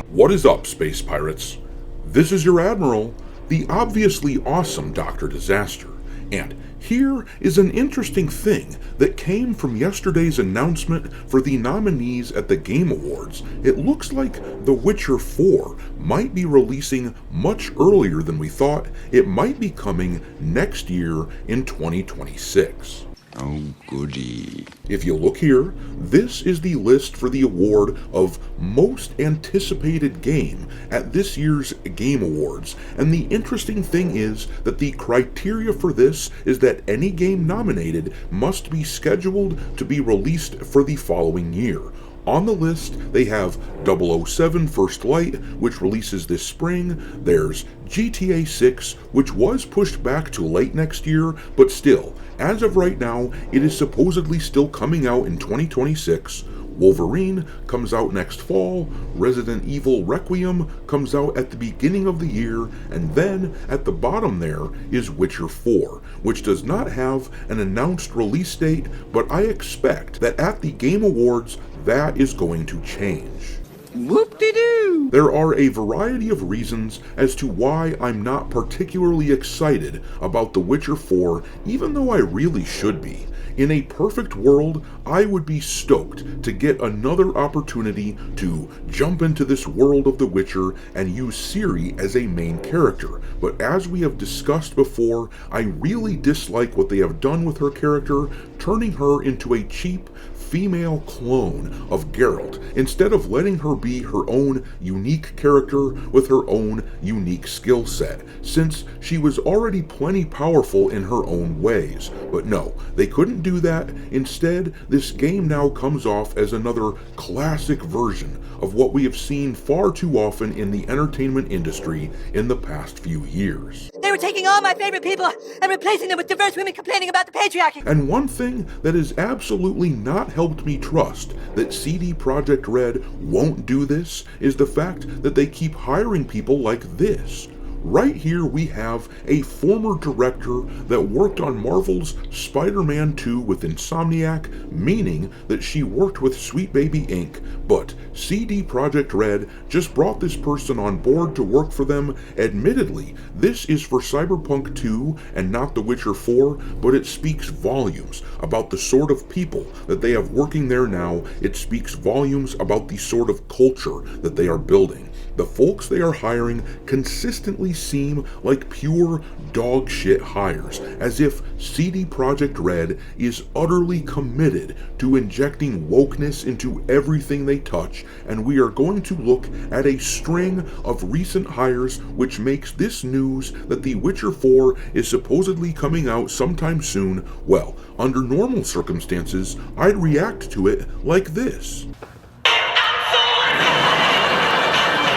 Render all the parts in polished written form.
What is up, space pirates? This is your Admiral, the obviously awesome Dr. Disaster, and here is an interesting thing that came from yesterday's announcement for the nominees at the Game Awards. It looks like The Witcher 4 might be releasing much earlier than we thought. It might be coming next year in 2026. Oh, goody. If you look here, this is the list for the award of Most Anticipated Game at this year's Game Awards, and the interesting thing is that the criteria for this is that any game nominated must be scheduled to be released for the following year. On the list, they have 007 First Light, which releases this spring. There's GTA 6, which was pushed back to late next year, but still, as of right now, it is supposedly still coming out in 2026. Wolverine comes out next fall, Resident Evil Requiem comes out at the beginning of the year, and then at the bottom there is Witcher 4, which does not have an announced release date, but I expect that at the Game Awards that is going to change. Whoop-de-doo! There are a variety of reasons as to why I'm not particularly excited about The Witcher 4, even though I really should be. In a perfect world, I would be stoked to get another opportunity to jump into this world of The Witcher and use Ciri as a main character, but as we have discussed before, I really dislike what they have done with her character, turning her into a cheap female clone of Geralt, instead of letting her be her own unique character with her own unique skill set, since she was already plenty powerful in her own ways. But no, they couldn't do that. Instead, this game now comes off as another classic version of what we have seen far too often in the entertainment industry in the past few years. They were taking all my favorite people and replacing them with diverse women complaining about the patriarchy. And one thing that has absolutely not helped me trust that CD Projekt Red won't do this is the fact that they keep hiring people like this. Right here we have a former director that worked on Marvel's Spider-Man 2 with Insomniac, meaning that she worked with Sweet Baby Inc., but CD Projekt Red just brought this person on board to work for them. Admittedly, this is for Cyberpunk 2 and not The Witcher 4, but it speaks volumes about the sort of people that they have working there now. It speaks volumes about the sort of culture that they are building. The folks they are hiring consistently seem like pure dog shit hires, as if CD Projekt Red is utterly committed to injecting wokeness into everything they touch, and we are going to look at a string of recent hires which makes this news that The Witcher 4 is supposedly coming out sometime soon. Well, under normal circumstances, I'd react to it like this.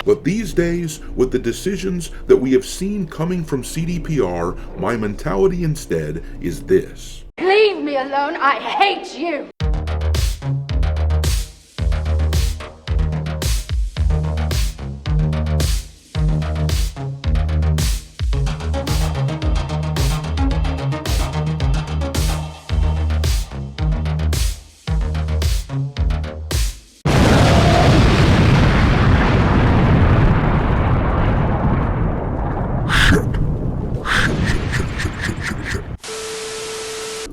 But these days, with the decisions that we have seen coming from CDPR, my mentality instead is this. Leave me alone, I hate you!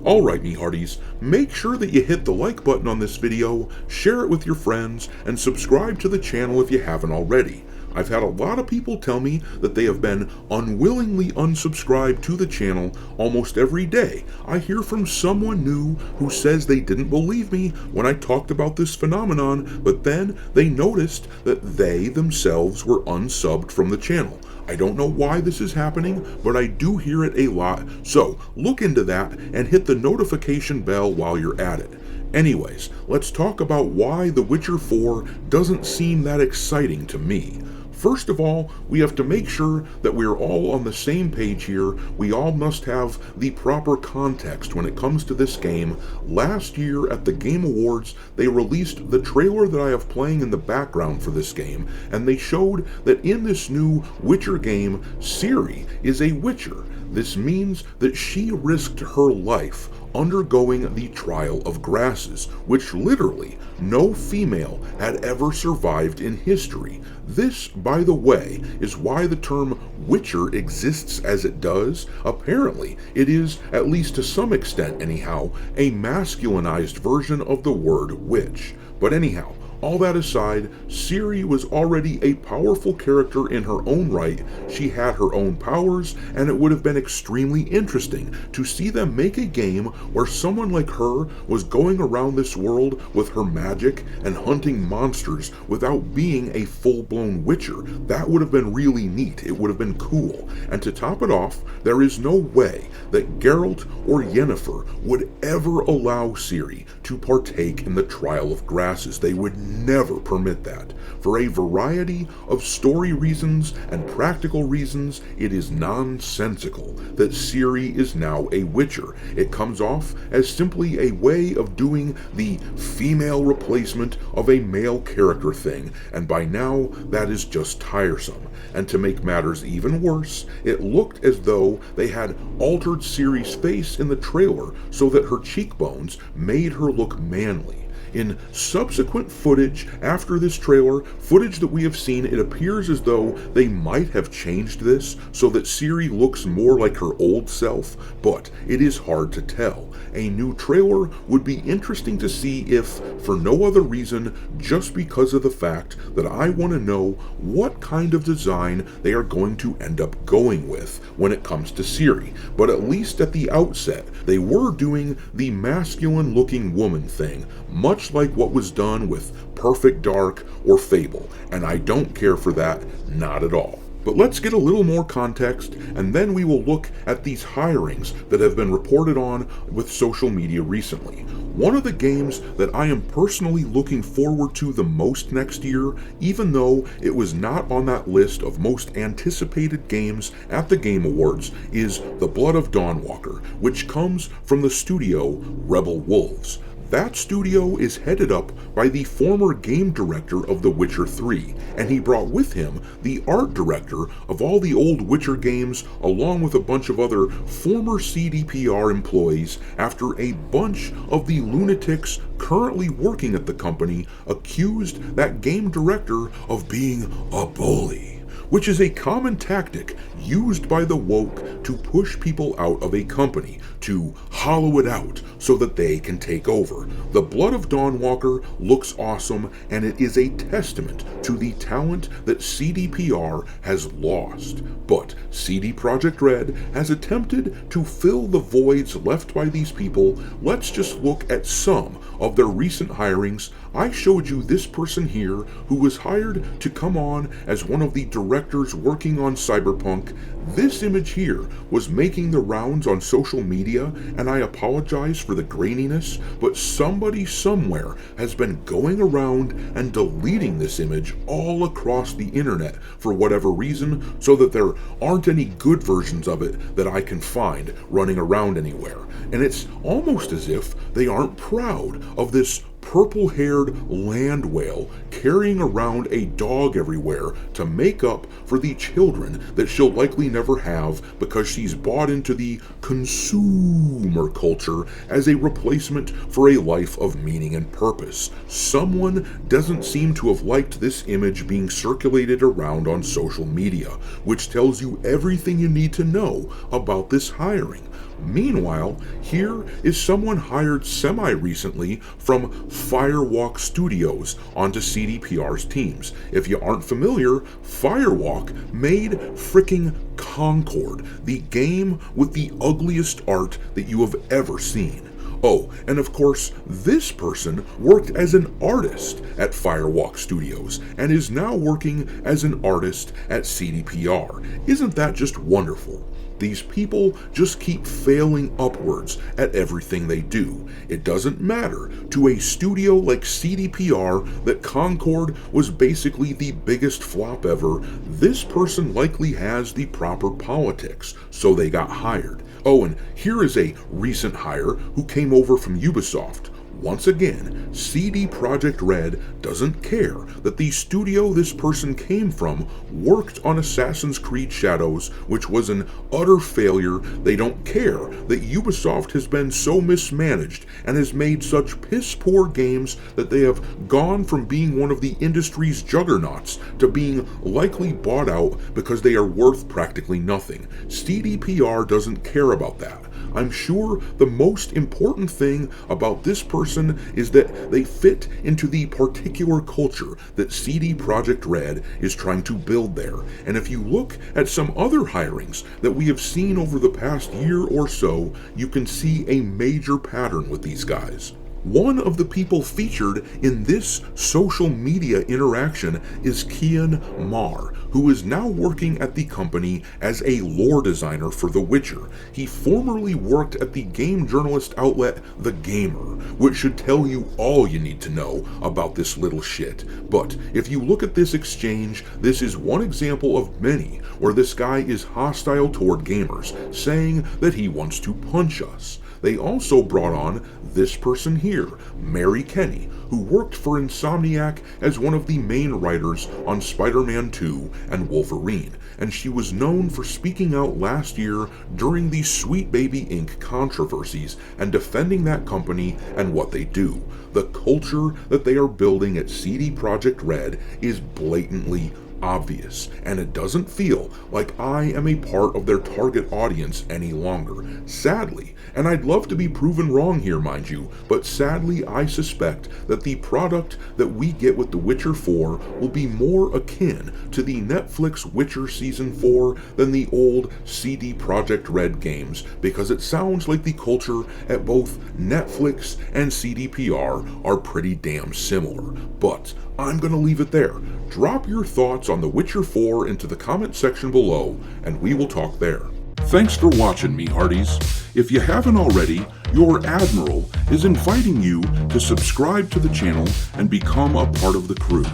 Alright, me hearties, make sure that you hit the like button on this video, share it with your friends, and subscribe to the channel if you haven't already. I've had a lot of people tell me that they have been unwillingly unsubscribed to the channel almost every day. I hear from someone new who says they didn't believe me when I talked about this phenomenon, but then they noticed that they themselves were unsubbed from the channel. I don't know why this is happening, but I do hear it a lot, so look into that and hit the notification bell while you're at it. Anyways, let's talk about why The Witcher 4 doesn't seem that exciting to me. First of all, we have to make sure that we're all on the same page here. We all must have the proper context when it comes to this game. Last year at the Game Awards, they released the trailer that I have playing in the background for this game, and they showed that in this new Witcher game, Ciri is a Witcher. This means that she risked her life undergoing the trial of grasses, which literally no female had ever survived in history. This, by the way, is why the term Witcher exists as it does. Apparently, it is, at least to some extent anyhow, a masculinized version of the word witch. But anyhow, all that aside, Ciri was already a powerful character in her own right. She had her own powers, and it would have been extremely interesting to see them make a game where someone like her was going around this world with her magic and hunting monsters without being a full-blown witcher. That would have been really neat. It would have been cool. And to top it off, there is no way that Geralt or Yennefer would ever allow Ciri to partake in the Trial of Grasses. They would never permit that. For a variety of story reasons and practical reasons, it is nonsensical that Ciri is now a witcher. It comes off as simply a way of doing the female replacement of a male character thing, and by now that is just tiresome. And to make matters even worse, it looked as though they had altered Ciri's face in the trailer so that her cheekbones made her look manly. In subsequent footage after this trailer, footage that we have seen, it appears as though they might have changed this so that Ciri looks more like her old self, but it is hard to tell. A new trailer would be interesting to see if, for no other reason, just because of the fact that I want to know what kind of design they are going to end up going with when it comes to Ciri. But at least at the outset, they were doing the masculine-looking woman thing, much like what was done with Perfect Dark or Fable, and I don't care for that, not at all. But let's get a little more context, and then we will look at these hirings that have been reported on with social media recently. One of the games that I am personally looking forward to the most next year, even though it was not on that list of most anticipated games at the Game Awards, is The Blood of Dawnwalker, which comes from the studio Rebel Wolves. That studio is headed up by the former game director of The Witcher 3, and he brought with him the art director of all the old Witcher games, along with a bunch of other former CDPR employees, after a bunch of the lunatics currently working at the company accused that game director of being a bully, which is a common tactic used by the woke to push people out of a company, to hollow it out so that they can take over. The Blood of Dawnwalker looks awesome, and it is a testament to the talent that CDPR has lost. But CD Projekt Red has attempted to fill the voids left by these people. Let's just look at some of their recent hirings. I showed you this person here who was hired to come on as one of the directors working on Cyberpunk. This image here was making the rounds on social media, and I apologize for the graininess, but somebody somewhere has been going around and deleting this image all across the internet for whatever reason, so that there aren't any good versions of it that I can find running around anywhere. And it's almost as if they aren't proud of this purple-haired land whale carrying around a dog everywhere to make up for the children that she'll likely never have because she's bought into the consumer culture as a replacement for a life of meaning and purpose. Someone doesn't seem to have liked this image being circulated around on social media, which tells you everything you need to know about this hiring. Meanwhile, here is someone hired semi-recently from Firewalk Studios onto CDPR's teams. If you aren't familiar, Firewalk made fricking Concord, the game with the ugliest art that you have ever seen. Oh, and of course, this person worked as an artist at Firewalk Studios and is now working as an artist at CDPR. Isn't that just wonderful? These people just keep failing upwards at everything they do. It doesn't matter to a studio like CDPR that Concord was basically the biggest flop ever. This person likely has the proper politics, so they got hired. Oh, and here is a recent hire who came over from Ubisoft. Once again, CD Projekt Red doesn't care that the studio this person came from worked on Assassin's Creed Shadows, which was an utter failure. They don't care that Ubisoft has been so mismanaged and has made such piss-poor games that they have gone from being one of the industry's juggernauts to being likely bought out because they are worth practically nothing. CDPR doesn't care about that. I'm sure the most important thing about this person is that they fit into the particular culture that CD Projekt Red is trying to build there. And if you look at some other hirings that we have seen over the past year or so, you can see a major pattern with these guys. One of the people featured in this social media interaction is Kian Mar, who is now working at the company as a lore designer for The Witcher. He formerly worked at the game journalist outlet The Gamer, which should tell you all you need to know about this little shit. But if you look at this exchange, this is one example of many where this guy is hostile toward gamers, saying that he wants to punch us. They also brought on this person here, Mary Kenny, who worked for Insomniac as one of the main writers on Spider-Man 2 and Wolverine, and she was known for speaking out last year during the Sweet Baby Inc. controversies and defending that company and what they do. The culture that they are building at CD Projekt Red is blatantly obvious, and it doesn't feel like I am a part of their target audience any longer. Sadly, and I'd love to be proven wrong here, mind you, but sadly I suspect that the product that we get with The Witcher 4 will be more akin to the Netflix Witcher Season 4 than the old CD Projekt Red games, because it sounds like the culture at both Netflix and CDPR are pretty damn similar. But I'm gonna leave it there. Drop your thoughts on The Witcher 4 into the comment section below, and we will talk there. Thanks for watching, me hearties. If you haven't already, your Admiral is inviting you to subscribe to the channel and become a part of the crew.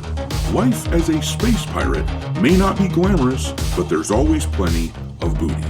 Life as a space pirate may not be glamorous, but there's always plenty of booty.